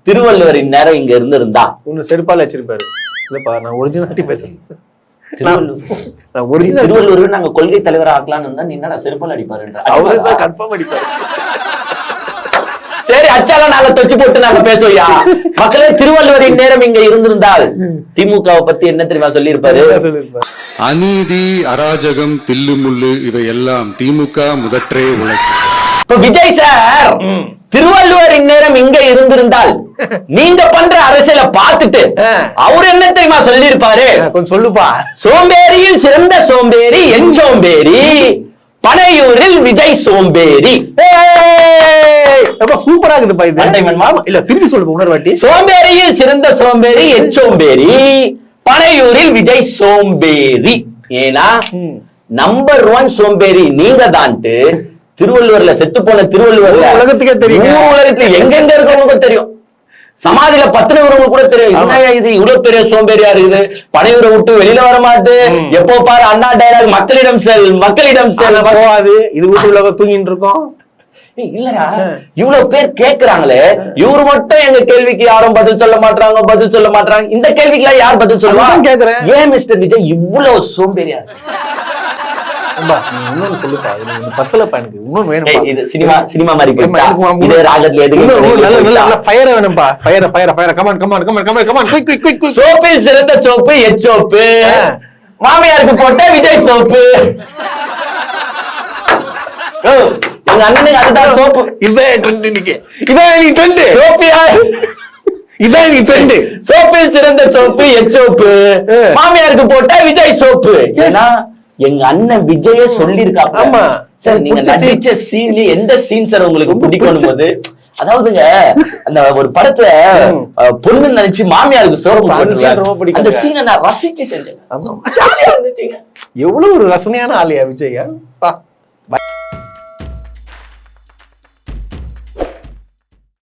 திருவள்ளுவரின் நேரம் இங்க இருந்திருந்தா ஒன்னு செருப்பால வச்சிருப்பாரு. இல்லப்பா நான் ஒரிஜினாலிட்டி பேசுறேன். திருவள்ளுவர் நாங்க கொள்கை தலைவர் ஆக்கலாம்னு இருந்தா நீ என்னடா செருப்பால் அடிப்பாருன்ற அவருதான் கன்ஃபார்ம் அடிப்பாரு. சரி அச்சால நாங்க தொச்சு போட்டு நாங்க பேசுவோயா. மக்களே திருவள்ளுவரின் நேரம் இங்க இருந்திருந்தால் திமுகவை பத்தி என்ன தெரியுமா சொல்லியிருப்பாரு? அநீதி, அராஜகம், தில்லுமுள்ளு இவையெல்லாம் திமுக முதற்றே உழைக்கும். இப்ப விஜய் சார் திருவள்ளுவரின் நேரம் இங்க இருந்திருந்தால் நீங்க பண்ற அரசியலை பார்த்துட்டு அவர் என்ன தெரியுமா சொல்லியிருப்பாரு? கொஞ்சம் சொல்லுப்பா. சோம்பேறியில் சிறந்த சோம்பேறி என் சோம்பேறி, பனையூரில் விஜய் சோம்பேறி. சூப்பரா இருக்குதுப்பா இது. இல்ல திருப்பி சொல்லுங்க உணர்வாட்டி. சோம்பேறியில் சிறந்த சோம்பேறி என் சோம்பேறி, பனையூரில் விஜய் சோம்பேறி. ஏன்னா நம்பர் 1 சோம்பேறி நீங்க தான்ட்டு திருவள்ளுவர்ல செத்து போன திருவள்ளுவர்ல உலகத்துக்கே தெரியும். உலகத்துல எங்கெங்க இருக்கவங்க தெரியும். சமாதியில பத்தினவங்க கூட தெரியும். இது இவ்வளவு பெரிய சோம்பேறியா இருக்குது, பனையூரை விட்டு வெளியில வர மாட்டு, எப்போ பாரு அண்ணா டைலாக் மக்களிடம் செல் மக்களிடம் செல் போகாது. இது வீட்டு உலக தூங்கிட்டு இருக்கோம். இல்லடா இவ்வளவு பேர் கேக்குறாங்களே, இவரு மட்டும் எங்க கேள்விக்கு யாரும் பதில் சொல்ல மாட்டாங்க. இந்த கேள்விக்கு எல்லாம் யார் பதில் சொல்லுவாங்க கேக்குறேன். ஏன் மிஸ்டர் விஜய் இவ்வளவு சோம்பேறியா இருக்கு? இன்னொன்னு சொல்லுப்பா. பத்தலப்பா எனக்கு இன்னொன்னு வேணும். இது சினிமா மாதிரி இது ராகத்துல எதுக்கு ஃபயர் வேணும்பா. Fire come on quick. சோப்பில் சிறந்த சோப்பு எச்சோப்பு, மாமியாருக்கு போட்ட விஜய் சோப்பு. எங்க அண்ணனுக்கு அதுதான் சோப்பு. இதான் ட்ரெண்ட். இன்னைக்கு இதான் நீ ட்ரெண்ட். சோப்பியா இதான் நீ ட்ரெண்ட். சோப்பில் சிறந்த சோப்பு எச்சோப்பு, மாமியாருக்கு போட்ட விஜய் சோப்பு. ஏன்னா எங்க அண்ணன் விஜய சொல்லிருக்காங்க. ஆமா சார் நீங்க நடிச்ச சீன்ல எந்த சீன் சார் உங்களுக்கு பிடிக்கும் போது, அதாவதுங்க அந்த ஒரு படத்துல பொண்ணு நினைச்சு மாமியாருக்கு சோப்பு அந்த சீனை நான் ரசிச்சு செஞ்சேன். எவ்வளவு ஒரு ரசனையான ஆளியா விஜய்.